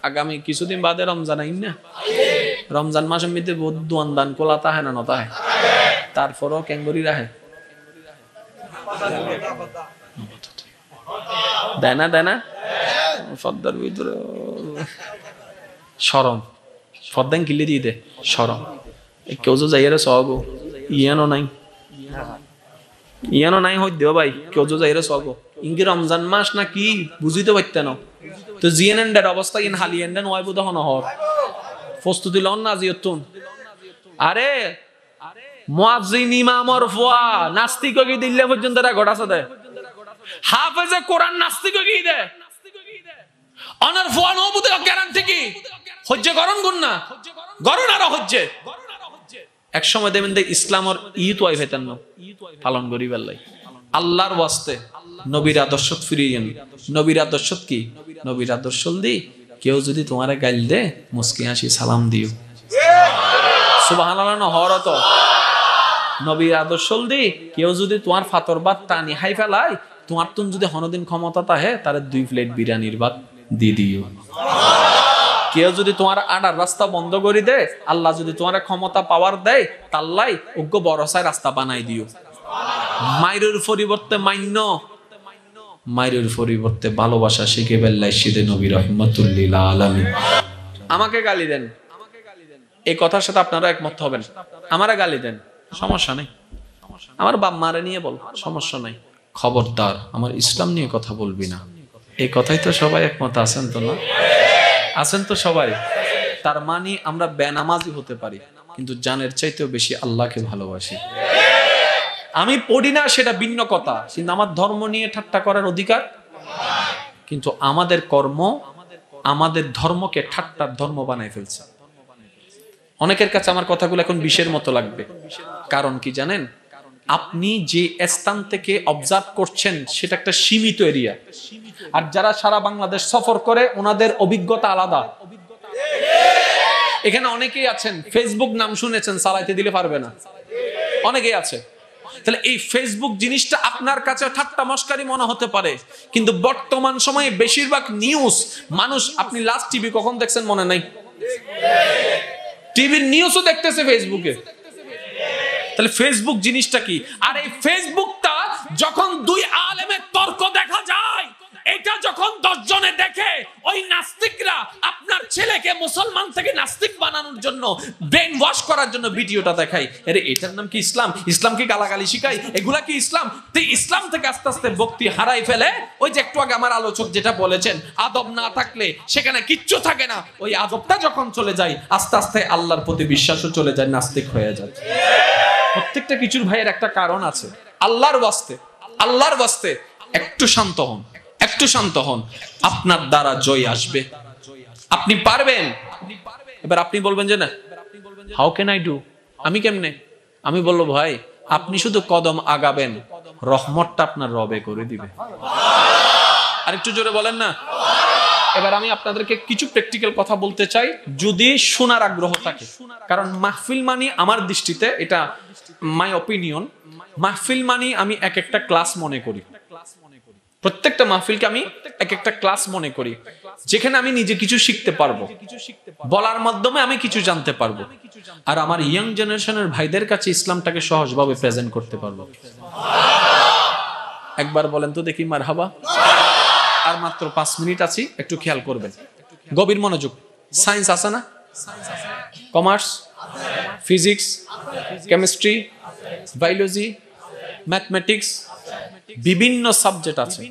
আগামী কিছুদিন বাদে রমজান আইন না, রমজান মাসের মধ্যে বহুত দোয়ান দান কোলা তাহে না নতা হয়, তারপরও ক্যাঙ্গরি রাহে দেয় না ফদ্দার ভিতরে সরম ফদ্দান কিলে দিয়ে দে সরম কেউ যে যাইয়ারে সগো ইয়ানো নাই হই দেও ভাই কেউ যে যাইয়ারে সগো ইনকি রমজান মাস না কি বুঝিতে পারতেন তো জিএনএন অবস্থা ইন হালিয়েন নয় বুধ হন হর প্রস্তুতি লন না জিয়তুন আরে মুয়াজ্জিন ইমামর ফুয়া নাস্তিক কি দিল্লে পর্যন্ত রা ঘটাছে দে হাফেজে কোরআন নাস্তিক কি দে অনার ফুয়া নো বুতে গ্যারান্টি কি হজ্জে করন গুণ না গরন আর হজ্জে এক সময় দেবেন দে ইসলামর ঈদ ওয়াই ফেতেন না পালন করি বেলাই আল্লাহর ওয়াস্তে নবীর আদর্শত ফিরিয়েন নবীর আদর্শত কি নবীর আদর্শ দি কেউ যদি তোমারে গাইল দে মুস্কি হাসি সালাম দিও সুবহানাল্লাহ নহর তো নবীর আদর্শ দি কেউ যদি তোমার ফাতর ভাত টানি হাই ফেলাই তোমার তুন যদি হনদিন ক্ষমতা তাহে তারে 2 প্লেট বিরিয়ানির ভাত দি দিও কেউ যদি তোমার আডার রাস্তা বন্ধ করে দে আল্লাহ যদি তোমার ক্ষমতা পাওয়ার দেয় তাল্লাই উগ্র বরসায় রাস্তা বানাই দিও মাইরের পরিবর্তে মান্য মাইরের পরিবর্তে ভালোবাসা শিখে বেল্লাই সিদে নবী রাহমাতুল লিল আলামিন আমাকে গালি দেন এই কথার সাথে আপনারা একমত হবেন আমারে গালি দেন সমস্যা নেই আমার বাপ মারে নিয়ে বল সমস্যা নাই খবরদার আমার ইসলাম নিয়ে কথা বলবি না এই কথাই তো সবাই একমত আছেন তো না আছেন তো সবাই তার মানে আমরা বেনামাজি হতে পারি কিন্তু জানের চাইতেও বেশি আল্লাহকে ভালোবাসি আমি পড়ি না সেটা ভিন্ন কথা কিন্তু আমার ধর্ম নিয়ে ঠাট্টা করার অধিকার কিন্তু আমাদের কর্ম আমাদের ধর্মকে ঠাট্টার ধর্ম বানায় ফেলছে অনেকের কাছে আমার কথাগুলো এখন বিষের মতো লাগবে কারণ কি জানেন আপনি যে স্থান থেকে অবজার্ভ করছেন সেটা একটা সীমিত এরিয়া আর যারা সারা বাংলাদেশ সফর করে ওনাদের অভিজ্ঞতা আলাদা এখানে অনেকেই আছেন ফেসবুক নাম শুনেছেন চালাইতে দিলে পারবে না অনেকেই আছে তাহলে এই ফেসবুক জিনিসটা আপনার কাছে ঠাট্টা মস্কারি মনে হতে পারে কিন্তু বর্তমান সময়ে বেশিরভাগ নিউজ মানুষ আপনি লাস্ট টিভি কখন দেখছেন মনে নাই টিভির নিউজও দেখতেছে ফেসবুকে তাহলে ফেসবুক জিনিসটা কি আর এই ফেসবুকটা যখন 2 আলেমের তর্ক দেখা যায় এটা যখন 10 জনে দেখে ওই নাস্তিকরা আপনার ছেলেকে মুসলমান থেকে নাস্তিক বানানোর জন্য ব্রেন ওয়াশ করার জন্য ভিডিওটা দেখায় আরে এটার নাম কি ইসলাম ইসলাম কি গালাগালি শিখায় এগুলা কি ইসলাম তুই ইসলাম থেকে আস্তে আস্তে ভক্তি হারাই ফেলে ওই যে একটু আগে আমার আলোচক যেটা বলেছেন আদব না থাকলে সেখানে কিচ্ছু থাকে না ওই আদবটা যখন চলে যায় আস্তে আস্তে আল্লাহর প্রতি বিশ্বাসও চলে যায় নাস্তিক হয়ে যায় প্রত্যেকটা কিছুর ভাইয়ের একটা কারণ আছে আল্লাহর ওয়াস্তে একটু শান্ত হন আপনার দ্বারা জয় আসবে আপনি পারবেন এবার আপনি বলবেন যে না হাউ ক্যান আই ডু আমি কেমনে আমি বলবো ভাই আপনি শুধু কদম আগাবেন রহমতটা আপনার রবে করে দিবে আর একটু জোরে বলেন না এবার আমি আপনাদেরকে কিছু প্র্যাকটিক্যাল কথা বলতে চাই যদি শোনার আগ্রহ থাকে কারণ মাহফিল মানি আমার দৃষ্টিতে এটা মাই অপিনিয়ন মাহফিল মানি আমি এক একটা ক্লাস মনে করি প্রত্যেকটা মাহফিলকে আমি এক একটা ক্লাস মনে করি যেখানে আমি নিজে কিছু শিখতে পারবো বলার মাধ্যমে আমি কিছু জানতে পারবো আর আমার ইয়াং জেনারেশনের ভাইদের কাছে ইসলামটাকে সহজভাবে প্রেজেন্ট করতে পারবো একবার বলেন তো দেখি মারহাবা আর মাত্র 5 মিনিট আছি একটু খেয়াল করবেন গভীর মনোযোগ সায়েন্স আছে না commerce physics chemistry biology mathematics বিভিন্ন সাবজেক্ট আছে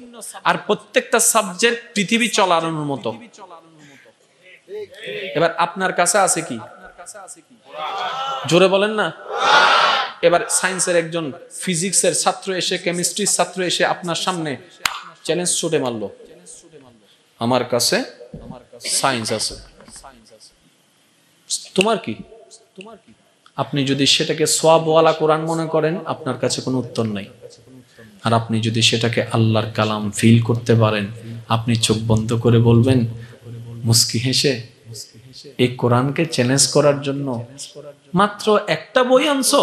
আর প্রত্যেকটা সাবজেক্ট পৃথিবী চলানোর মতো এবার আপনার কাছে আছে কি জোরে বলেন না এবার সায়েন্সের একজন ফিজিক্সের ছাত্র এসে কেমিস্ট্রির ছাত্র এসে আপনার সামনে চ্যালেঞ্জ ছুটে মারলো আমার কাছে সায়েন্স আছে তোমার কি আপনি যদি সেটাকে সওয়াবওয়ালা কোরআন মনে করেন আপনার কাছে কোনো উত্তর নাই আর আপনি যদি সেটাকে আল্লাহর কালাম ফিল করতে পারেন আপনি চোখ বন্ধ করে বলবেন মুস্কি হেসে এই কোরআনকে চ্যালেঞ্জ করার জন্য মাত্র একটা বই আনছো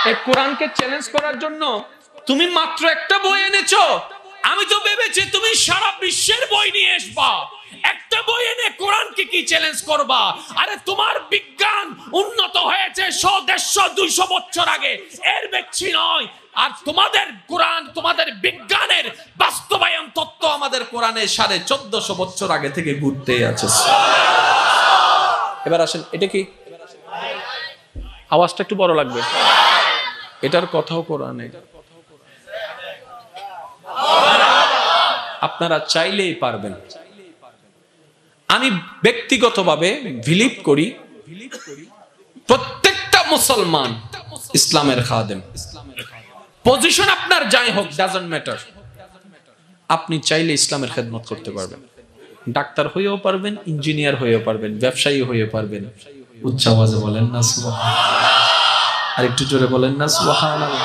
এই কোরআনকে চ্যালেঞ্জ করার জন্য তুমি মাত্র একটা বই এনেছো, আমি তো ভেবেছি তুমি সারা বিশ্বের বই নিয়ে আসবা। একটা বই এনে কোরআনকে কি চ্যালেঞ্জ করবা? আরে তোমার বিজ্ঞান উন্নত হয়েছে 100, 150, 200 বছর আগে, এর বেশি নয়। আর তোমাদের কোরআন, তোমাদের বিজ্ঞানের বাস্তবায়ন তত্ত্ব আমাদের কোরআনে 1450 বছর আগে থেকে ঘুরতে আছে। এবার আসেন, এটা কি? আওয়াজটা একটু বড় লাগবে। এটার কথাও কোরআনে। আপনারা চাইলেই পারবেন। আমি ব্যক্তিগতভাবে বিলিভ করি প্রত্যেকটা মুসলমান ইসলামের খাদেম। পজিশন আপনার যাই হোক, ডাজন্ট ম্যাটার, আপনি চাইলে ইসলামের খেদমত করতে পারবেন। ডাক্তার হয়েও পারবেন, ইঞ্জিনিয়ার হয়েও পারবেন, ব্যবসায়ী হয়েও পারবেন। উচ্চ আওয়াজে বলেন না সুবহানাল্লাহ, আর একটু জোরে বলেন না সুবহানাল্লাহ।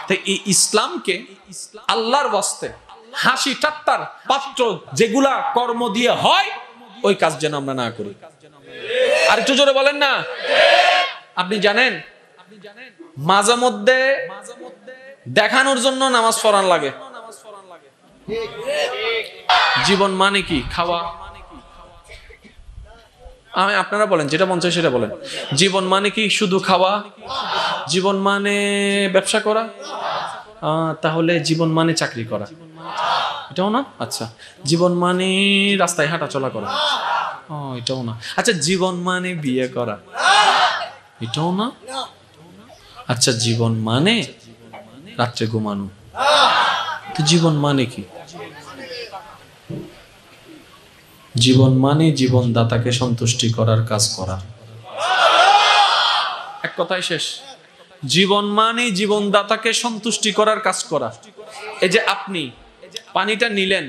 তাই এই ইসলামকে আল্লাহর ওয়াস্তে হাসি ঠাট্টার পাত্র যেগুলা কর্ম দিয়ে হয়, ওই কাজ যেন আমরা না করি। আর একটু জোরে বলেন না। আপনি জানেন মাঝে মধ্যে দেখানোর জন্য নামাজ পড়ান লাগে। জীবন মানে কি? খাওয়া। আমি আপনারা বলেন, যেটা মন চায় সেটা বলেন। জীবন মানে কি? শুধু খাওয়া? জীবন মানে ব্যবসা করা? তাহলে জীবন মানে চাকরি করা? এটাও না। আচ্ছা, জীবন মানে রাস্তায় হাঁটা চলা করা? এটাও না। আচ্ছা, জীবন মানে বিয়ে করা? এটাও না। আচ্ছা, জীবন মানে রাত্রে ঘুমানো? তো জীবন মানে কি? জীবন মানে জীবনদাতাকে সন্তুষ্টি করার কাজ করা। এক কথায় শেষ। জীবন মানে জীবনদাতাকে সন্তুষ্টি করার কাজ করা। এই যে আপনি পানিটা নিলেন,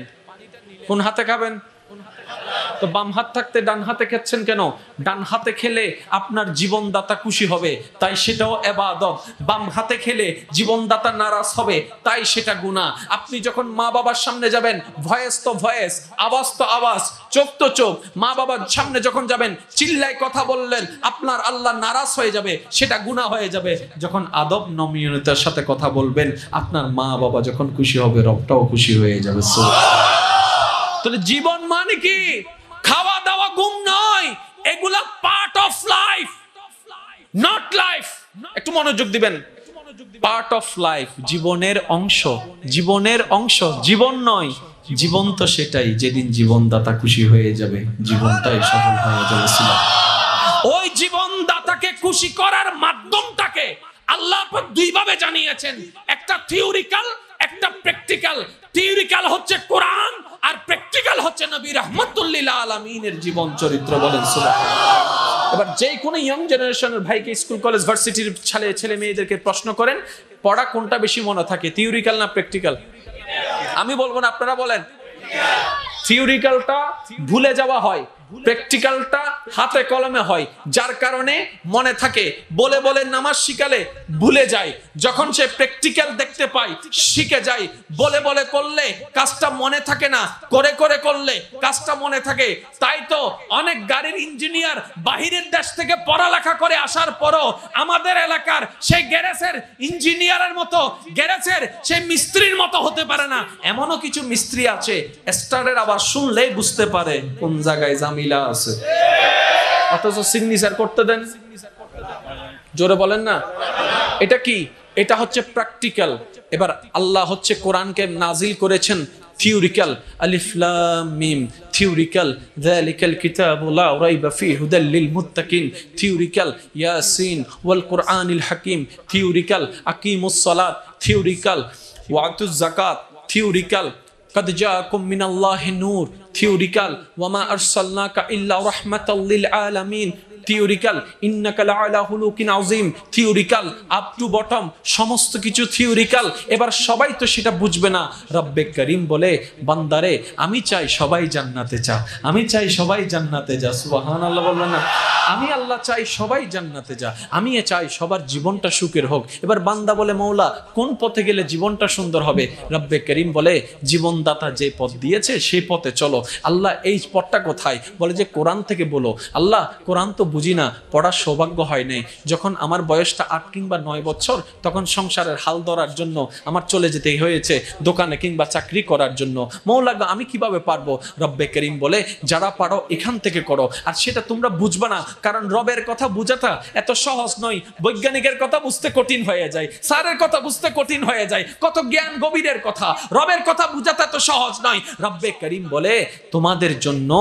কোন হাতে খাবেন? তো বাম হাত থাকতে ডান হাতে খাচ্ছেন কেন? ডান হাতে খেলে আপনার জীবনদাতা খুশি হবে, তাই সেটাও ইবাদত। বাম হাতে খেলে জীবনদাতা নারাজ হবে, তাই সেটা গুনাহ। আপনি যখন মা বাবার সামনে যাবেন, ভয়েস তো ভয়েস, আওয়াজ তো আওয়াজ, চোখ তো চোখ, মা বাবার সামনে যখন যাবেন চিল্লায় কথা বললেন, আপনার আল্লাহ নারাজ হয়ে যাবে, সেটা গুনাহ হয়ে যাবে। যখন আদব নমনীয়তার সাথে কথা বলবেন, আপনার মা বাবা যখন খুশি হবে, রবটাও খুশি হয়ে যাবে। তাহলে জীবন মানে কি? খাওয়া দাওয়া, ঘুম নয়, এগুলা part of life, not life. একটু মনোযোগ দিবেন। পার্ট অফ লাইফ, জীবনের অংশ। জীবনের অংশ, জীবন নয়। জীবন তো সেটাই যেদিন জীবনদাতা খুশি হয়ে যাবে, জীবনটাই সফল হয়ে যাবে। ওই জীবনদাতাকে খুশি করার মাধ্যমটাকে আল্লাহ পাক দুই ভাবে জানিয়েছেন, একটা থিওরিক্যাল, একটা প্র্যাকটিক্যাল। থিওরিক্যাল হচ্ছে কোরআন, আর প্র্যাকটিক্যাল হচ্ছে নবী রাহমাতুল লিল আলামিনের জীবন চরিত্র। বলেন সুবহানাল্লাহ। এবার যে কোনো ইয়ং জেনারেশনের ভাইকে স্কুল কলেজ ভার্সিটির ছেলে মেয়েদেরকে প্রশ্ন করেন, পড়া কোনটা বেশি মনে থাকে, থিওরিক্যাল না প্র্যাকটিক্যাল? আমি বলবো না, আপনারা বলেন। থিওরিক্যালটা ভুলে যাওয়া হয়, প্র্যাকটিক্যালটা হাতে কলমে হয়, যার কারণে মনে থাকে। বলে বলে নামাজ শিখালে ভুলে যায়, যখন সে প্র্যাকটিক্যাল দেখতে পায় শিখে যায়। বলে বলে করলে কাজটা মনে থাকে না, করে করে করলে কাজটা মনে থাকে। তাই তো অনেক গাড়ির ইঞ্জিনিয়ার বাহিরের দেশ থেকে পড়ালেখা করে আসার পরও আমাদের এলাকার সেই গ্যারেজের ইঞ্জিনিয়ারের মতো, গ্যারেজের সেই মিস্ত্রির মতো হতে পারে না। এমনও কিছু মিস্ত্রি আছে স্টারের আবার শুনলেই বুঝতে পারে কোন জায়গায় জামিলা আছে, অথচ সিগনেচার করতে দেন। জোরে বলেন না। এটা কি? এটা হচ্ছে প্র্যাকটিক্যাল। এবার আল্লাহ হচ্ছে কোরআনকে নাজিল করেছেন থিওরিক্যাল। আলিফ লাম মিম, থিওরিক্যাল। যালিকাল কিতাবু লা রাইবা ফীহি হুদাল লিল মুত্তাকিন, থিওরিক্যাল। ইয়াসিন ওয়াল কুরআনিল হাকিম, থিওরিক্যাল। আকিমুস সালাত, থিওরিক্যাল। ওয়াতুজ যাকাত, theoretical. قد جاءكم من الله نور, theoretical. وما أرسلناك إلا رحمة للعالمين, theoretical. إنك لعلى خلق عظيم, theoretical. up to bottom সমস্ত কিছু theoretical। এবার সবাই তো সেটা বুঝবে না। রব্বে করিম বলে, বান্দারে আমি চাই সবাই জান্নাতে যা, আমি চাই সবাই জান্নাতে যা। সুবহানাল্লাহ বলবেন না? আমি আল্লাহ চাই সবাই জান্নাতে যা, আমি চাই সবার জীবনটা সুখের হোক। এবার বান্দা বলে, মওলা কোন পথে গেলে জীবনটা সুন্দর হবে? রব্বে করিম বলে, জীবনদাতা যে পথ দিয়েছে সেই পথে চলো। আল্লাহ এই পথটা কোথায়? বলে যে কোরআন থেকে বলো। আল্লাহ কোরআন তো বুঝি না, পড়ার সৌভাগ্য হয় নাই। যখন আমার বয়সটা 8 কিংবা 9 বছর, তখন সংসারের হাল ধরার জন্য আমার চলে যেতে হয়েছে দোকানে কিংবা চাকরি করার জন্য। মৌলা গো, আমি কিভাবে পারবো? রব্বে করিম বলে, যারা পারো এখান থেকে করো। আর সেটা তোমরা বুঝবে না, কারণ রবের কথা বুঝাটা এত সহজ নয়। বৈজ্ঞানিকের কথা বুঝতে কঠিন হয়ে যায়, স্যারের কথা বুঝতে কঠিন হয়ে যায়, কত জ্ঞান গভীরের কথা। রবের কথা বুঝাটা এত সহজ নয়। রব্বে করিম বলে, তোমাদের জন্য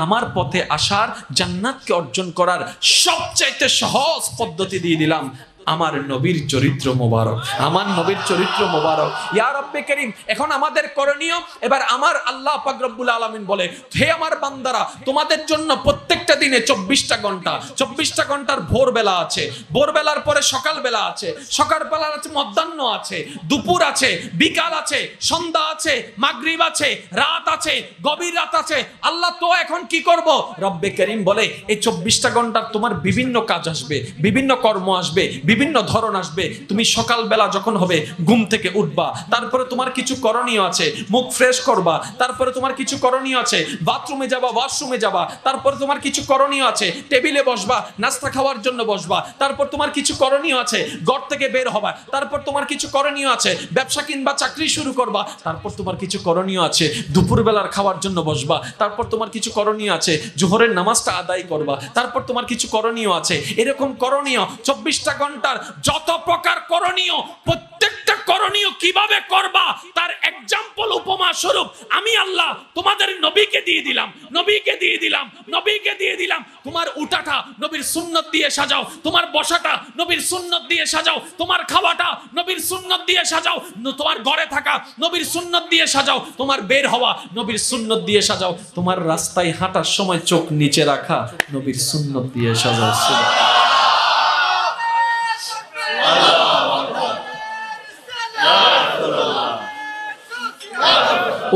আমার পথে আসার, জান্নাতকে অর্জন করার সবচাইতে সহজ পদ্ধতি দিয়ে দিলাম, আমার নবীর চরিত্র মোবারক, আমার নবীর চরিত্র মোবারক। ইয়া রব্বে করিম, এখন আমাদের করণীয়, এবার আমার আল্লাহ পাক রব্বুল আলামিন বলে, হে আমার বান্দারা, তোমাদের জন্য প্রত্যেকটা দিনে 24টা ঘন্টা, 24টা ঘন্টার ভোরবেলা আছে, ভোরবেলার পরে সকালবেলা আছে, সকালবেলা আছে, মধ্যাহ্ন আছে, দুপুর আছে, বিকাল আছে, সন্ধ্যা আছে, মাগরিব আছে, রাত আছে, গভীর রাত আছে। আল্লাহ তো এখন কি করব? রব্বে করিম বলে, এই 24টা ঘন্টার তোমার বিভিন্ন কাজ আসবে, বিভিন্ন কর্ম আসবে, বিভিন্ন ধরন আসবে। তুমি সকালবেলা যখন হবে ঘুম থেকে উঠবা, তারপরে তোমার কিছু করণীয় আছে, মুখ ফ্রেশ করবা, তারপরে তোমার কিছু করণীয় আছে, বাথরুমে যাবা, ওয়াশরুমে যাবা, তারপরে তোমার কিছু করণীয় আছে, টেবিলে বসবা, নাস্তা খাওয়ার জন্য বসবা, তারপর তোমার কিছু করণীয় আছে, ঘর থেকে বের হবা, তারপর তোমার কিছু করণীয় আছে, ব্যবসা কিংবা চাকরি শুরু করবা, তারপর তোমার কিছু করণীয় আছে, দুপুরবেলার খাওয়ার জন্য বসবা, তারপর তোমার কিছু করণীয় আছে, জোহরের নামাজটা আদায় করবা, তারপর তোমার কিছু করণীয় আছে। এরকম করণীয় 24টা ঘন্টার যত প্রকার করণীয়, প্রত্যেকটা করণীয় কিভাবে করবা তার এক্সাম্পল, উপমা স্বরূপ আমি আল্লাহ তোমাদের নবীকে দিয়ে দিলাম, নবীকে দিয়ে দিলাম, নবীকে দিয়ে দিলাম। তোমার উঠাটা নবীর সুন্নত দিয়ে সাজাও, তোমার বসাটা নবীর সুন্নত দিয়ে সাজাও, তোমার খাওয়াটা নবীর সুন্নত দিয়ে সাজাও, তোমার ঘরে থাকা নবীর সুন্নত দিয়ে সাজাও, তোমার বের হওয়া নবীর সুন্নত দিয়ে সাজাও, তোমার রাস্তায় হাঁটার সময় চোখ নিচে রাখা নবীর সুন্নত দিয়ে সাজাও।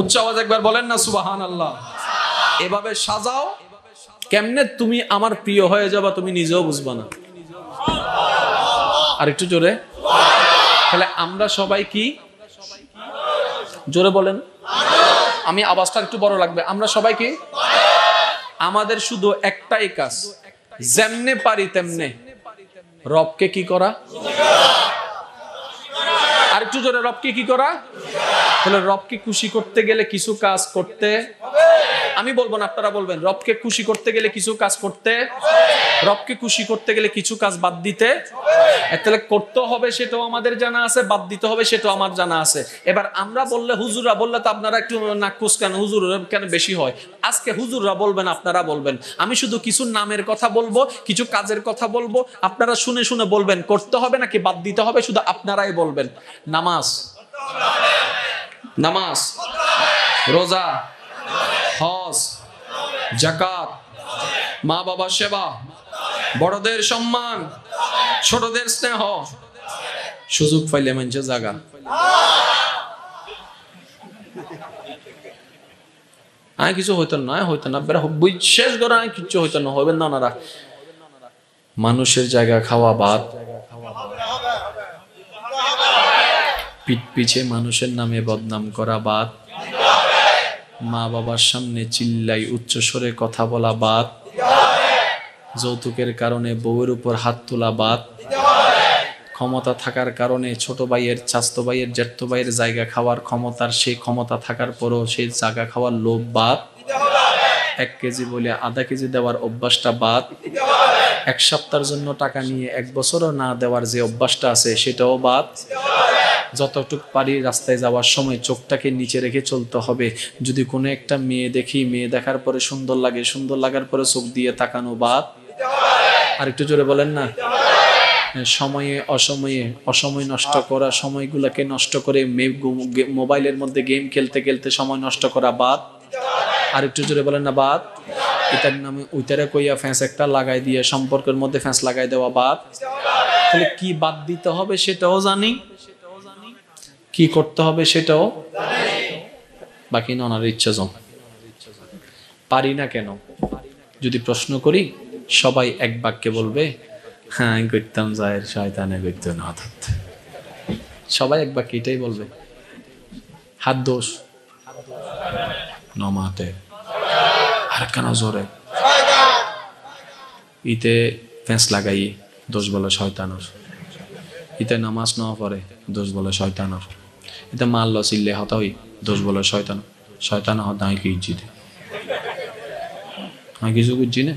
উচ্চ আওয়াজ একবার বলেন না সুবহানাল্লাহ। এভাবে সাজাও, কেমনে তুমি আমার প্রিয় হয়ে যাবা তুমি নিজেও বুঝবা না। আর একটু জোরে। তাহলে আমরা সবাই কি? জোরে বলেন, আমি আওয়াজটা একটু বড় লাগবে। আমরা সবাই কি? আমাদের শুধু একটাই কাজ, যেমনে পারি তেমনে রবকে কি করা। আর একটু জোরে, রবকে কি করা? তাহলে রবকে খুশি করতে গেলে কিছু কাজ করতে, আমি বলবো না আপনারা বলবেন, রবকে খুশি করতে গেলে কিছু কাজ করতে, রবকে খুশি করতে গেলে কিছু কাজ বাদ দিতে। তাহলে করতে হবে সেটাও আমাদের জানা আছে, বাদ দিতে হবে সেটাও আমার জানা আছে। এবার আমরা বললে, হুজুররা বললে তো আপনারা একটু নাকুস কেন, হুজুর কেন বেশি হয়? আজকে হুজুররা বলবেন, আপনারা বলবেন, আমি শুধু কিছু নামের কথা বলবো, কিছু কাজের কথা বলবো, আপনারা শুনে শুনে বলবেন করতে হবে নাকি বাদ দিতে হবে, শুধু আপনারাই বলবেন। নামাজ, নামাজ, রোজা, হজ, যাকাত, মা বাবার সেবা, বড়দের সম্মান, ছোটদের স্নেহ, সুযোগ পাইলে মানুষের জাগা। আয় কিছু হইতো না, হইতো না, বিশেষ করে আয় কিছু হইতো না, হইবেন না ওনারা। মানুষের জায়গা খাওয়া বাদ, পিঠ পিছে মানুষের নামে বদনাম করা বাদ, মা বাবার সামনে চিল্লাই উচ্চ স্বরে কথা বলা বাদ, যৌতুকের কারণে বউয়ের উপর হাত তোলা বাদ, ক্ষমতা থাকার কারণে ছোট ভাইয়ের, চাচতো ভাইয়ের, জ্যাঠতো ভাইয়ের জায়গা খাওয়ার ক্ষমতার, সেই ক্ষমতা থাকার পরও সেই জায়গা খাওয়ার লোভ বাদ, 1 কেজি বলে আধা কেজি দেওয়ার অভ্যাসটা বাদ, 1 সপ্তাহের জন্য টাকা নিয়ে 1 বছরও না দেওয়ার যে অভ্যাসটা আছে সেটাও বাদ। যতটুকু পারি রাস্তায় যাওয়ার সময় চোখটাকে নিচে রেখে চলতে হবে। যদি কোনো একটা মেয়ে দেখি, মেয়ে দেখার পরে সুন্দর লাগে, সুন্দর লাগার পরে চোখ দিয়ে তাকানো বাদ। আর একটু জোরে বলেন না। সময়ে অসময়ে, অসময় নষ্ট করা, সময়গুলোকে নষ্ট করে মোবাইলের মধ্যে গেম খেলতে খেলতে সময় নষ্ট করা বাদ। আর একটু জোরে বলেন না বাদ। এটার নামে ওইটারে কইয়া ফ্যাঁস একটা লাগাই দিয়ে সম্পর্কের মধ্যে ফ্যাঁস লাগাই দেওয়া বাদ। তাহলে কি বাদ দিতে হবে সেটাও জানি, কি করতে হবে সেটাও বাকি ননার ইচ্ছা জন। পারি না কেন যদি প্রশ্ন করি, সবাই এক বাক্যে বলবে, হ্যাঁ আমি করতাম, জায়ের শয়তানে করতো না। সবাই এক বাক্যে এটাই বলবে। হাত দোষ নমাতে আর কেন জোরে ইতে ফেঁস লাগাই দোষ বলে শয়তানর, ইতে নামাজ না পড়ে দোষ বলে শয়তানর, ইতে মারল চিল্লে হতা হই দোষ বলে শয়তান, শয়তান হতা আমি কি ইজ্জিতে আমি কিছু বুঝছি না।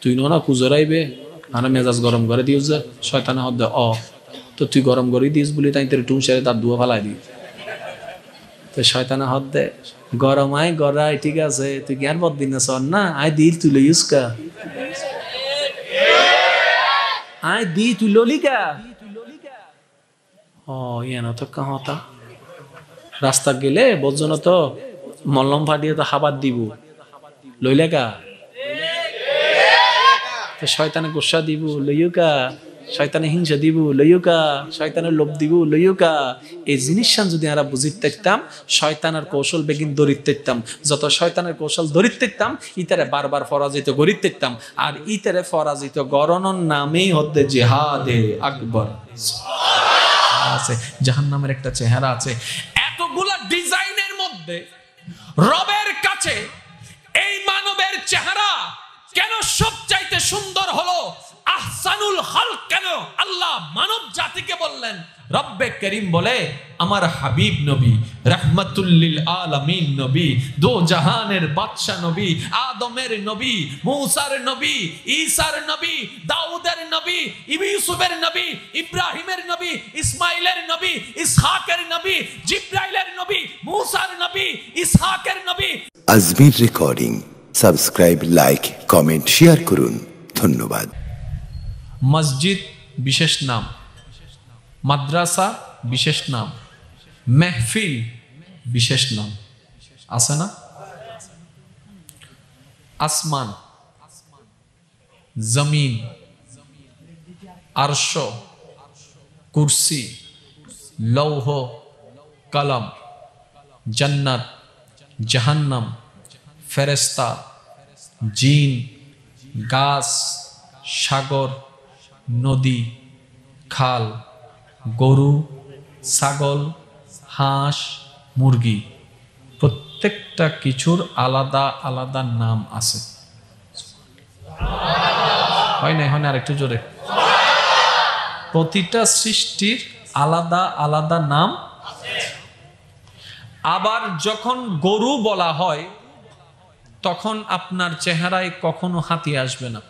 তুই না কুজরাইবে আর মেজাজ গরম করে দিস যে শয়তানে হদ অ তো তুই গরম করে দিস বলি তাই তোর টুন সেরে তার দুয়া ফালাই দিস তো শয়তানে হদ দে গরম আয় গড়াই ঠিক আছে তুই জ্ঞান বদ দিন সর না আয় দিল তুই লইস কা আয় দি তুই ললি কা ও ইয়ান তো কাহতা রাস্তা গেলে বজন তো মলম ফাটিয়ে তো হাবাত দিব লইলে কা শয়তানে গোসা দিব লইকা, শয়তানে হিংসা দিব লইকা, শয়তানের লোভ দিব লইকা। এই জিনিসটা যদি আমরা বুঝিতে পারতাম শয়তানের কৌশল বেগিন দরিতে পারতাম, যত শয়তানের কৌশল দরিতে পারতাম ইতারে বারবার পরাজিত করিতে পারতাম। আর ইতারে পরাজিত গরণর নামেই হচ্ছে জিহাদে আকবর আছে। জাহান্নামের একটা চেহারা আছে, এতগুলা ডিজাইনের মধ্যে রবের কাছে এই মানবের চেহারা কেন সবচাইতে সুন্দর হলো? আহসানুল খালক কেন আল্লাহ মানব জাতিকে বললেন? রব্বে করিম বলে আমার হাবিব নবী, রাহমাতুল লিল আলামিন নবী, দো জাহানের বাদশা নবী, আদমের নবী, মূসার নবী, ঈসার নবী, দাউদের নবী, ইউসুফের নবী, ইব্রাহিমের নবী, ইসমাইলের নবী, ইসহাকের নবী, জিব্রাইলের নবী, মূসার নবী, ইসহাকের নবী। Ajmer recording. Subscribe, like, comment, share করুন। ধন্যবাদ। মসজিদ বিশেষ নাম, মাদ্রাসা বিশেষ নাম, মেহফিল বিশেষ নাম আছে না? আসমান, জমিন, আরশ, কুরসি, লৌহ কলম, জান্নাত, জাহান্নাম, ফেরেস্তা, জিন, গাছ, সাগর, নদী, খাল, গরু, ছাগল, হাঁস, মুরগি, প্রত্যেকটা কিছুর আলাদা আলাদা নাম আছে। হয় না? হয় না? আরেকটু জোরে। প্রতিটা সৃষ্টির আলাদা আলাদা নাম। আবার যখন গরু বলা হয় তখন আপনার চেহারায় কখনো হাতি আসবে না।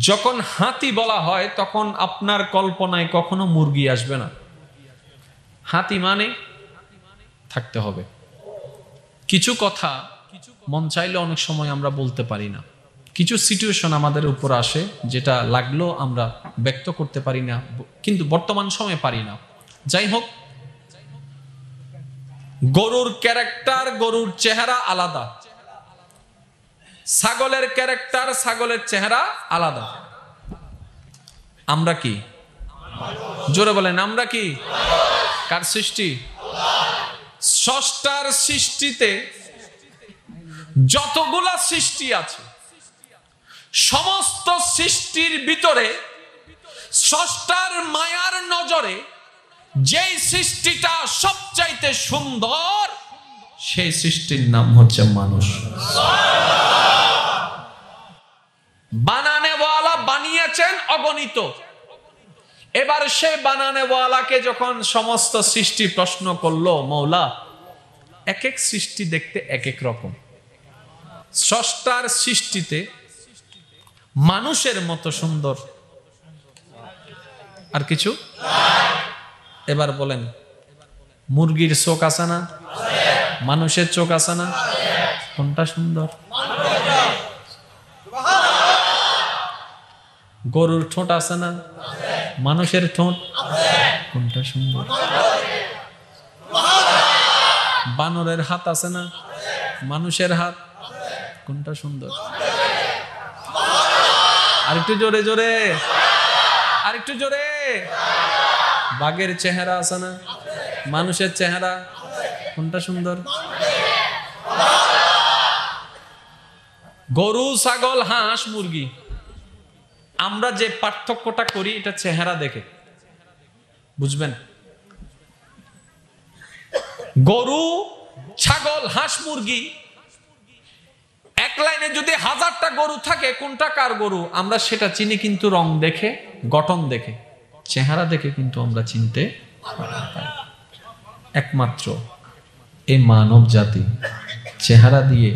যখন হাতি বলা হয় তখন আপনার কল্পনায় কখনো মুরগি আসবে না। হাতি মানে থাকতে হবে। কিছু কথা মন চাইলে অনেক সময় আমরা বলতে পারি না, কিছু সিচুয়েশন আমাদের উপর আসে যেটা লাগলেও আমরা ব্যক্ত করতে পারি না, কিন্তু বর্তমান সময়ে পারি না। যাই হোক, গরুর ক্যারেক্টার, গরুর চেহারা আলাদা, ছাগলের ক্যারেক্টার, ছাগলের চেহারা আলাদা। আমরা কি? জোরে বলেন, আমরা কি? কার সৃষ্টি? স্রষ্টার সৃষ্টিতে যতগুলা সৃষ্টি আছে সমস্ত সৃষ্টির ভিতরে স্রষ্টার মায়ার নজরে যেই সৃষ্টিটা সবচাইতে সুন্দর সেই সৃষ্টির নাম হচ্ছে মানুষ। বানানেওয়ালা বানিয়েছেন অগণিত। এবার সে বানানেওয়ালাকে যখন সমস্ত সৃষ্টি প্রশ্ন করলো, মৌলা এক এক সৃষ্টি দেখতে এক এক রকম, স্রষ্টার সৃষ্টিতে মানুষের মতো সুন্দর আর কিছু? এবার বলেন, মুরগির চোখ আছে না? মানুষের চোখ আছে না? কোনটা সুন্দর? গরুর ঠোঁট আছে না? মানুষের ঠোঁট কোনটা সুন্দর? বানরের হাত আছে না? মানুষের হাত কোনটা সুন্দর? আরেকটু জোরে জোরে, আরেকটু জোরে। বাঘের চেহারা আছে না? মানুষের চেহারা কোনটা সুন্দর? গরু, ছাগল, হাঁস, মুরগি, আমরা যে পার্থক্যটা করি এটা চেহারা দেখে বুঝবেন। গরু, ছাগল, হাঁস, মুরগি এক লাইনে যদি 1000টা গরু থাকে, কোনটা কার গরু আমরা সেটা চিনি কিন্তু রং দেখে, গঠন দেখে, চেহারা দেখে কিন্তু আমরা চিনতে পারি। একমাত্র এই মানব জাতি চেহারা দিয়ে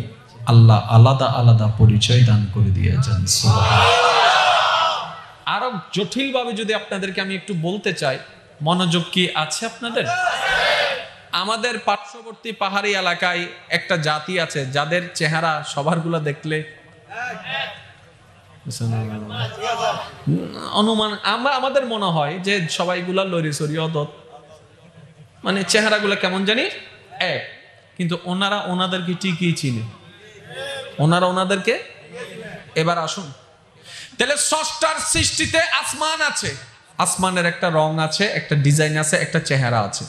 আল্লাহ আলাদা আলাদা পরিচয় দান করে দিয়েছেন। আরো জটিল ভাবে যদি আপনাদেরকে আমি একটু বলতে চাই, মনোযোগ কি আছে আপনাদের? আমাদের পার্শ্ববর্তী পাহাড়ি এলাকায় একটা জাতি আছে যাদের চেহারা সবারগুলা দেখলে অনুমান আমাদের মনে হয় যে সবাইগুলা লরিসরি অদত, মানে চেহারাগুলা কেমন জানি এক, কিন্তু ওনারা ওনাদেরকে ঠিকই চিনে, ওনারা ওনাদেরকে। এবার আসুন, তাহলে স্রষ্টার সৃষ্টিতে আসমান আছে, আসমানের একটা রং আছে, একটা ডিজাইন আছে, একটা চেহারা আছে।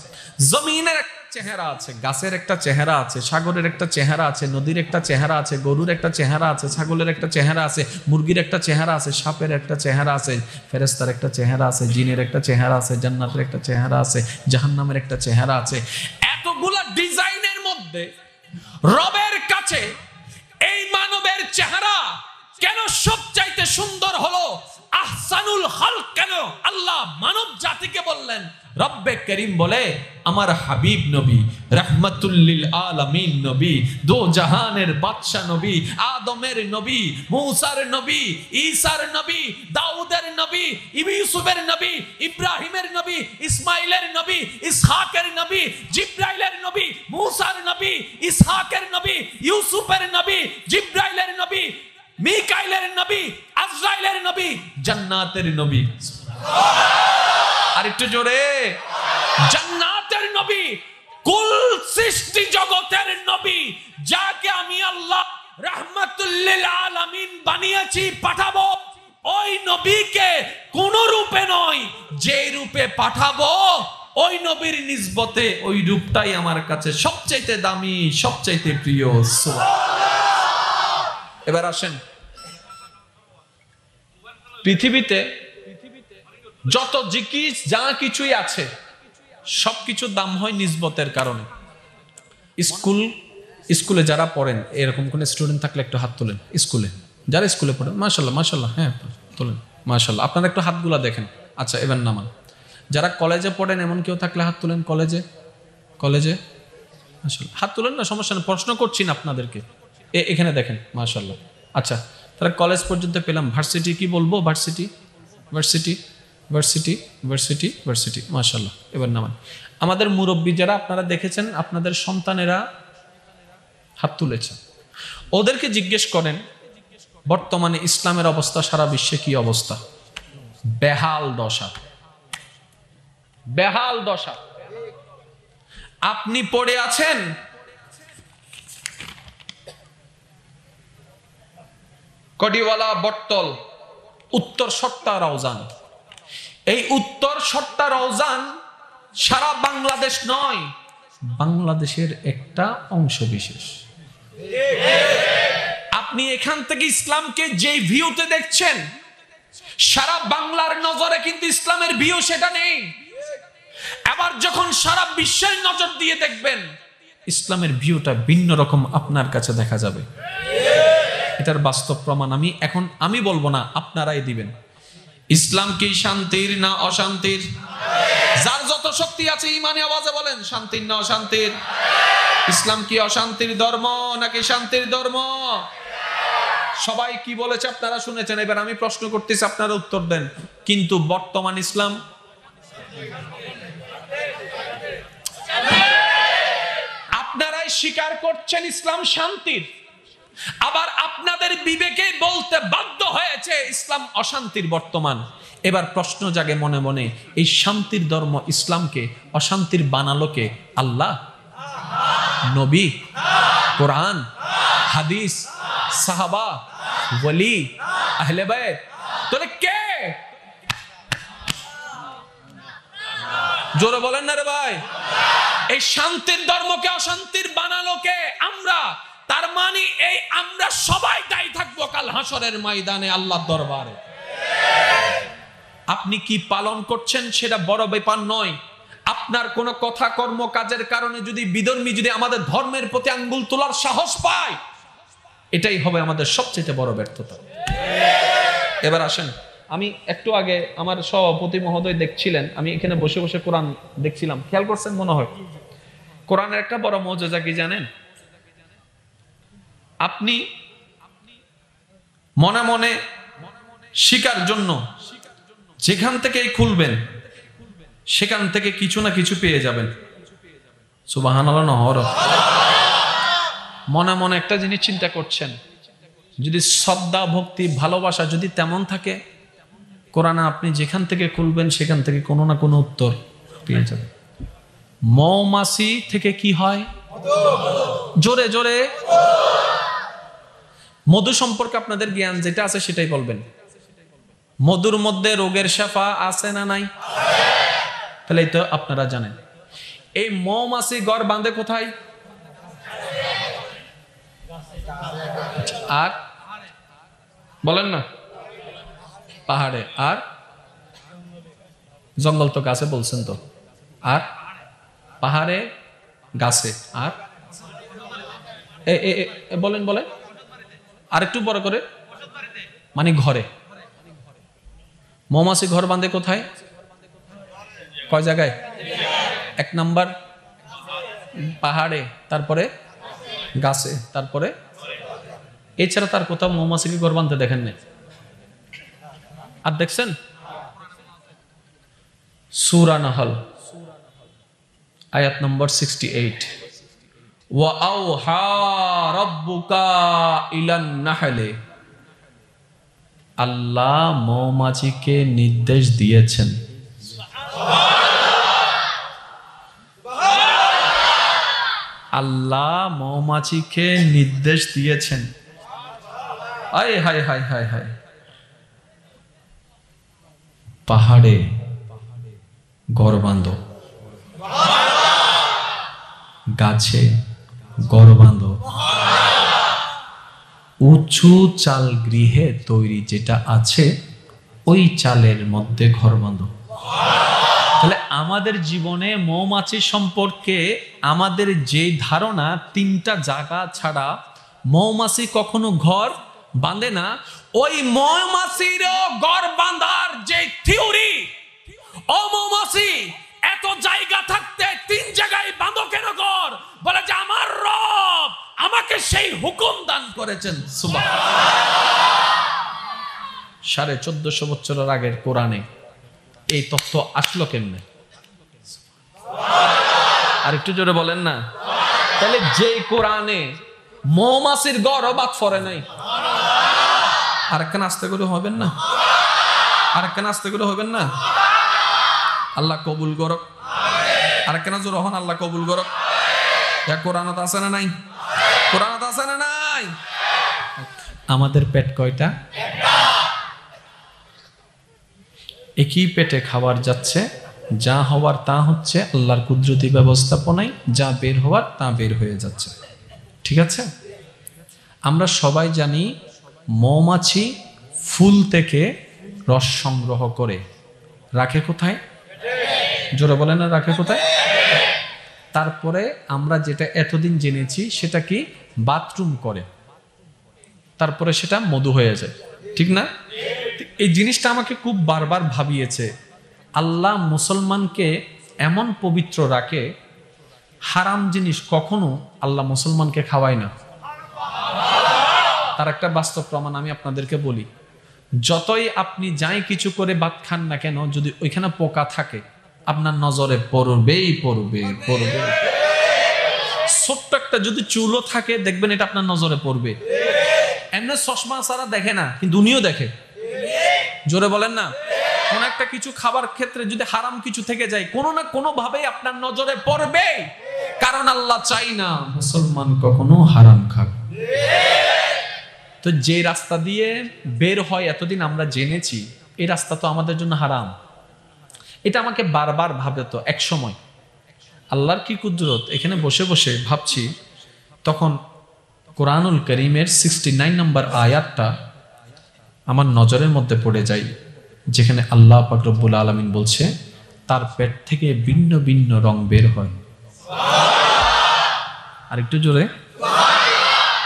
জমিনের একটা চেহারা আছে, গাছের একটা চেহারা আছে, সাগরের একটা চেহারা আছে, নদীর একটা চেহারা আছে, গরুর একটা চেহারা আছে, ছাগলের একটা চেহারা আছে, মুরগির একটা চেহারা আছে, সাপের একটা চেহারা আছে, ফেরেশতার একটা চেহারা আছে, জিনের একটা চেহারা আছে, জান্নাতের একটা চেহারা আছে, জাহান্নামের একটা চেহারা আছে। এতগুলা ডিজাইনের মধ্যে রবের কাছে এই মানবের চেহারা কেন সবচাইতে সুন্দর হলো? আহসানুল খালক কেন আল্লাহ মানব জাতিকে বললেন? রব্বে করিম বলে, আমার হাবিব নবী, রাহমাতুল লিল আলামিন নবী, দো জাহানের বাদশা নবী, আদমের নবী, মূসার নবী, ঈসার নবী, দাউদের নবী, ইউসুফের নবী, ইব্রাহিমের নবী, ইসমাইলের নবী, ইসহাকের নবী, জিব্রাইলের নবী, মূসার নবী, ইসহাকের নবী, ইউসুফের নবী, জিব্রাইলের নবী, মিকাইলের নবী, আজরাইলের নবী, জান্নাতের নবী। আর একটু জোরে, জান্নাতের নবী, কুল সৃষ্টি জগতের নবী, যাকে আমি আল্লাহ রাহমাতুল লিল আলামিন বানিয়েছি, পাঠাবো। ওই নবীকে কোন রূপে নয়, যে রূপে পাঠাবো ওই নবীর নিসবতে ওই রূপটাই আমার কাছে সবচাইতে দামি, সবচাইতে প্রিয়। এবার আসেন, পৃথিবীতে যত জিকির যা কিছুই আছে সবকিছুর দাম হয় নিসবতের কারণে। স্কুলে যারা পড়েন, এরকম কোন স্টুডেন্ট থাকলে একটু হাত তোলেন। স্কুলে যারা স্কুলে পড়েন, মাশাআল্লাহ মাশাআল্লাহ, হ্যাঁ তোলেন, মাশাআল্লাহ। আপনারা একটু হাতগুলা দেখেন। আচ্ছা, এবার নামান। যারা কলেজে পড়েন এমন কেউ থাকলে হাত তোলেন। কলেজে মাশাআল্লাহ হাত তোলেন না, সমস্যা নেই, প্রশ্ন করছি না আপনাদেরকে। এখানে দেখেন, মাশাআল্লাহ। আচ্ছা, তাহলে কলেজ পর্যন্ত পেলাম। ভার্সিটি কি বলবো? ভার্সিটি মাশাআল্লাহ। এবার নামান। আমাদের মুরব্বী যারা আপনারা দেখেছেন, আপনাদের সন্তানেরা হাত তুলেছে, ওদেরকে জিজ্ঞেস করেন বর্তমানে ইসলামের অবস্থা সারা বিশ্বে কি অবস্থা? বেহাল দশা। আপনি পড়ে আছেন কডিওয়ালা বটতল, উত্তর সট্টা রওজান। এই উত্তর সট্টা রওজান সারা বাংলাদেশ নয়, বাংলাদেশের একটা অংশ বিশেষ। আপনি এখান থেকে ইসলামকে যে ভিউতে দেখছেন, সারা বাংলার নজরে কিন্তু ইসলামের ভিউ সেটা নেই। আবার যখন সারা বিশ্বের নজর দিয়ে দেখবেন, ইসলামের ভিউটা ভিন্ন রকম আপনার কাছে দেখা যাবে। এটার বাস্তব প্রমাণ আমি বলবো না, আপনারাই দিবেন। ইসলাম কি শান্তির না অশান্তির? যার যত শক্তি আছে ইমানে আওয়াজে বলেন, শান্তির না অশান্তির? ইসলাম কি অশান্তির ধর্ম নাকি শান্তির ধর্ম? সবাই কি বলেছে আপনারা শুনেছেন। এবার আমি প্রশ্ন করতেছি, আপনারা উত্তর দেন। কিন্তু বর্তমান ইসলাম আপনারাই স্বীকার করছেন ইসলাম শান্তির, আবার আপনাদের বিবেকে বলতে বাধ্য হয়েছে ইসলাম অশান্তির বর্তমান। এবার প্রশ্ন জাগে মনে মনে, এই শান্তির ধর্ম ইসলামকে অশান্তির বানালো কে? আল্লাহ, নবী, কোরআন, হাদিস, সাহাবা, ওয়ালি, আহলে বায়ত? তাহলে কে? জোরে বলেন না রে ভাই। এই শান্তির ধর্মকে অশান্তির বানালো কে? আমরা। তার মানে এই আমরা সবাই দায়ী থাকবো কাল হাসরের ময়দানে আল্লাহর দরবারে। আপনি কি পালন করছেন সেটা বড় ব্যাপার নয়। আপনার কোন কথা, কর্ম, কাজের কারণে যদি বিধর্মী যদি আমাদের ধর্মের প্রতি আঙ্গুল তোলার সাহস পায়, এটাই হবে আমাদের সবচেয়ে বড় ব্যর্থতা। এবার আসেন, আমি একটু আগে আমার সভাপতি মহোদয় দেখছিলেন, আমি এখানে বসে বসে কোরআন দেখছিলাম, খেয়াল করছেন মনে হয়। কোরআনের একটা বড় মজেজা কি জানেন? আপনি মনে মনে শিকার জন্য যেখান থেকেই খুলবেন সেখান থেকে কিছু না কিছু পেয়ে যাবেন। সুবহানাল্লাহ নহর। মনে মনে একটা জিনিস চিন্তা করছেন, যদি শ্রদ্ধা ভক্তি ভালোবাসা যদি তেমন থাকে, কোরআনে আপনি যেখান থেকে খুলবেন সেখান থেকে কোনো না কোনো উত্তর পেয়ে যাবেন। মৌমাছি থেকে কি হয়? জোরে জোরে। মধু সম্পর্কে আপনাদের জ্ঞান যেটা আছে সেটাই বলবেন। মধুর মধ্যে রোগের শেফা আছে না নাই? তাহলে তো আপনারা জানেন। এই মৌমাছি ঘর বাঁধে কোথায়? আর বলেন না, পাহাড়ে। আর জঙ্গল তো গাছে বলছেন তো। আর পাহাড়ে, গাছে। আর বলেন বলেন আর একটু বড় করে, মানে ঘরে। মৌমাছি ঘর বাঁধে কোথায়? কয় জায়গায়? 1 নাম্বার পাহাড়ে, তারপরে গাছে, তারপরে। এছাড়া তার কোথাও মৌমাছিকে ঘর বাঁধতে দেখেন নাই? আর দেখছেন? সূরা নাহল আয়াত নম্বর 68, ওয়া আওহা রাব্বুকা ইলান নাহলে, আল্লাহ মৌমাছিকে নির্দেশ দিয়েছেন। আল্লাহ মৌমাছিকে নির্দেশ দিয়েছেন। আয় হায় হায় হায় হায়। পাহাড়ে ঘর বাঁধো, গাছে ঘর বাঁধো, উঁচু চাল গৃহে তৈরি যেটা আছে ওই চালের মধ্যে ঘর বাঁধো। তাহলে আমাদের জীবনে মৌমাছি সম্পর্কে আমাদের যে ধারণা, 3টা জায়গা ছাড়া মৌমাছি কখনো ঘর বাঁধে না, ওই মৌমাছির ঘর বাঁধার যে থিওরি, ও মৌমাছি এত জায়গা থাকতে 3 জায়গায় বাঁধো কেন ঘর? বলে যে আমার রব আমাকে সেই হুকুম দান করেছেন। সুবহানাল্লাহ। 1450 বছরের আগের কোরআনে এই তথ্য আসলো কেমনে? আর একটু জোরে বলেন না। তাহলে যে কোরআনে মৌমাছির ঘর বাদ পড়ে নাই, আরেকখানে আস্তে করে হবেন না, আরেকখানে আস্তে করে হবেন না। আল্লাহ কবুল করক। আরেকখানে জোর হন, আল্লাহ কবুল করক। কোরআনত আছে না নাই? কোরআনত আছে না নাই? আমাদের পেট কয়টা? একই পেটে খাবার যাচ্ছে, যা হওয়ার তা হচ্ছে আল্লাহর কুদরতি ব্যবস্থাপনায়, যা বের হওয়ার তা বের হয়ে যাচ্ছে। ঠিক আছে? আমরা সবাই জানি মৌমাছি ফুল থেকে রস সংগ্রহ করে রাখে কোথায়? জোরে বলেন না, রাখে কোথায়? তারপরে আমরা যেটা এতদিন জেনেছি সেটা কি? বাথরুম করে, তারপরে সেটা মধু হয়ে যায়। ঠিক না? এই জিনিসটা আমাকে খুব বারবার ভাবিয়েছে। আল্লাহ মুসলমানকে এমন পবিত্র রাখে, হারাম জিনিস কখনো আল্লাহ মুসলমানকে খাওয়ায় না। তার একটা বাস্তব প্রমাণ আমি আপনাদেরকে বলি। যতই আপনি যাই কিছু করে ভাত খান না কেন, যদি ওইখানে পোকা থাকে আপনার নজরে পড়বেই পড়বে পড়বে। ছোট্ট একটা যদি চুলও থাকে দেখবেন এটা আপনার নজরে পড়বে। এমনি চশমা ছাড়া দেখে না, কিন্তু উনিও দেখে। জোরে বলেন না। কোন একটা কিছু খাবার ক্ষেত্রে যদি হারাম কিছু থেকে যায়, কোনো না কোনো ভাবে আপনার নজরে পড়বে, কারণ আল্লাহ চাই না মুসলমান কখনো হারাম খাক। তো যে রাস্তা দিয়ে বের হয় এতদিন আমরা জেনেছি, এই রাস্তা তো আমাদের জন্য হারাম। এটা আমাকে বারবার ভাবতো এক সময়। আল্লাহর কি কুদরত, এখানে বসে বসে ভাবছি, তখন কোরআনুল করিমের 69 নম্বর আয়াতটা আমার নজরের মধ্যে পড়ে যায়, যেখানে আল্লাহ পাক রব্বুল আলামিন বলছে তার পেট থেকে ভিন্ন ভিন্ন রং বের হয়। আরেকটু জোরে,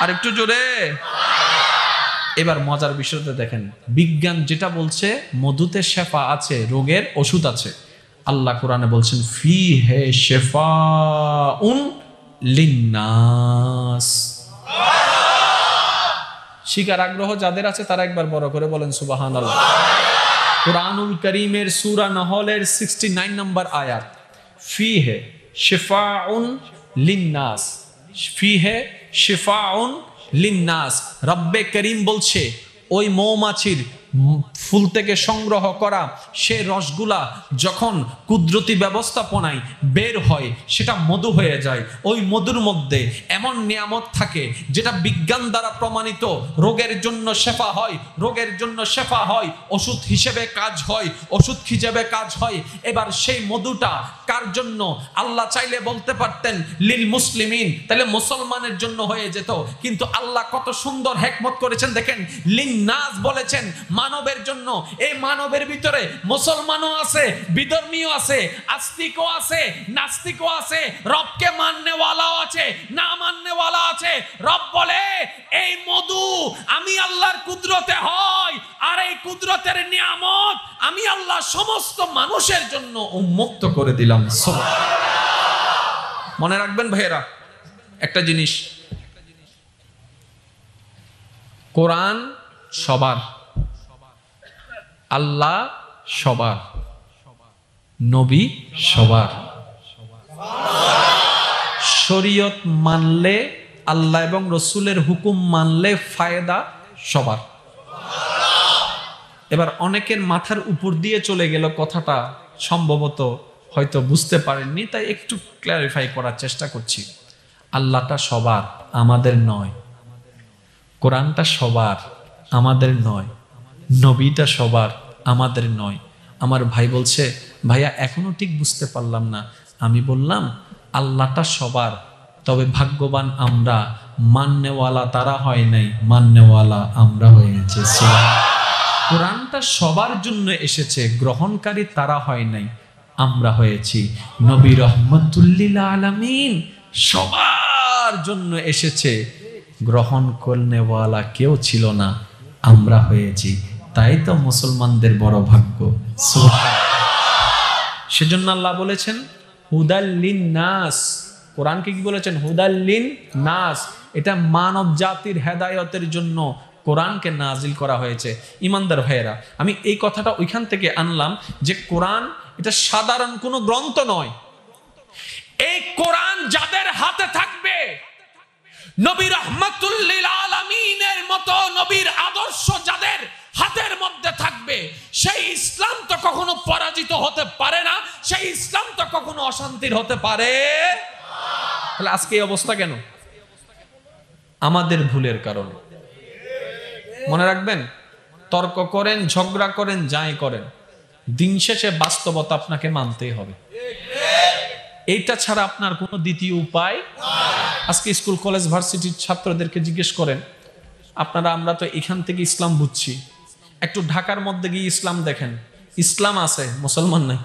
আরেকটু জোরে। এবার মজার বিষয়টা দেখেন, বিজ্ঞান যেটা বলছে মধুতে শেফা আছে, রোগের ওষুধ আছে, আল্লাহ কোরআনে বলছেন ফিহে শিফাউন লিন্নাস। শিকার আগ্রহ যাদের আছে তারা একবার বড় করে বলেন সুবহানাল্লাহ। কুরআনুল কারীমের সূরা নহলের 69 নম্বর আয়াত, ফিহে শিফাউন লিন্নাস, ফিহে শিফাউন লিন্নাস। রব্বে করিম বলছে ওই মৌমাছির ফুল থেকে সংগ্রহ করা সে রসগুলা যখন কুদরতি ব্যবস্থাপনায় বের হয় সেটা মধু হয়ে যায়। ওই মধুর মধ্যে এমন নিয়ামত থাকে যেটা বিজ্ঞান দ্বারা প্রমাণিত, রোগের জন্য শেফা হয়, রোগের জন্য শেফা হয়, ওষুধ হিসেবে কাজ হয়, ওষুধ হিসেবে কাজ হয়। এবার সেই মধুটা কার জন্য? আল্লাহ চাইলে বলতে পারতেন লিল মুসলিমিন, তাহলে মুসলমানের জন্য হয়ে যেত, কিন্তু আল্লাহ কত সুন্দর হিকমত করেছেন দেখেন, লিন্নাস বলেছেন মানবের জন্য। এই মানবের ভিতরে মুসলমানও আছে, বিধর্মীও আছে, আস্তিকও আছে, নাস্তিকও আছে, রবকে মাননেওয়ালাও আছে, না মাননেওয়ালা আছে। রব বলে এই মধু আমি আল্লাহর কুদরতে হয়, আর এই কুদরতের নিয়ামত আমি আল্লাহ সমস্ত মানুষের জন্য উন্মুক্ত করে দিলাম। মনে রাখবেন ভাইয়েরা একটা জিনিস, কোরআন সবার, আল্লাহ সবার, নবী সবার। শরীয়ত মানলে, আল্লাহ এবং রসুলের হুকুম মানলে ফায়দা সবার। এবার অনেকের মাথার উপর দিয়ে চলে গেল কথাটা, সম্ভবত হয়তো বুঝতে পারেননি, তাই একটু ক্ল্যারিফাই করার চেষ্টা করছি। আল্লাহটা সবার, আমাদের নয়। কোরআনটা সবার, আমাদের নয়। নবীটা সবার, আমাদের নয়। আমার ভাই বলছে ভাইয়া এখনো ঠিক বুঝতে পারলাম না। আমি বললাম আল্লাহটা সবার, তবে ভাগ্যবান আমরা, মাননেওয়ালা তারা হয় নাই, মাননেওয়ালা আমরা হয়েছে। কোরআনটা সবার জন্য এসেছে, গ্রহণকারী তারা হয় নাই, আমরা হয়েছি। নবী রহমতুল্লিল আলামিন সবার জন্য এসেছে, গ্রহণ করনেওয়ালা কেউ ছিল না, আমরা হয়েছি। তাই তো মুসলমানদের বড় ভাগ্য। সেজন্য আল্লাহ বলেছেন হুদাল্লিন নাস। কোরআনকে কি বলেছেন? হুদাল্লিন নাস। এটা মানব জাতির হেদায়েতের জন্য কোরআনকে নাজিল করা হয়েছে। ইমানদার ভাইয়েরা, আমি এই কথাটা ওইখান থেকে আনলাম যে কোরআন এটা সাধারণ কোনো গ্রন্থ নয়। এই কোরআন যাদের হাতে থাকবে, নবী রাহমাতুল লিল আলামিনের মতো নবীর আদর্শ যাদের হাতের মধ্যে থাকবে, সেই ইসলাম তো কখনো পরাজিত হতে পারে না, সেই ইসলাম তো কখনো অশান্তির হতে পারে। তাহলে আজকে এই অবস্থা কেন? আমাদের ভুলের কারণে। মনে রাখবেন, তর্ক করেন, ঝগড়া করেন, যাই করেন, দিন শেষে বাস্তবতা আপনাকে মানতেই হবে। এইটা ছাড়া আপনার কোনো দ্বিতীয় উপায়। আজকে স্কুল কলেজ ভার্সিটির ছাত্রদেরকে জিজ্ঞেস করেন, আপনারা আমরা তো এখান থেকে ইসলাম বুঝছি, একটু ঢাকার মধ্যে গিয়ে ইসলাম দেখেন, ইসলাম আছে, মুসলমান নাই।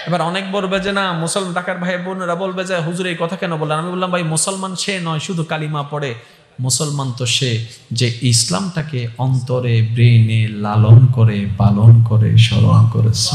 এবার অনেক বলবে যে না মুসলমান, ঢাকার ভাই বোনেরা বলবে যে হুজুর এই কথা কেন বললেন? আমি বললাম ভাই, মুসলমান সে নয় শুধু কালিমা পড়ে, মুসলমান তো সে যে ইসলামটাকে অন্তরে ব্রেনে লালন করে, পালন করে, স্মরণ করেছে।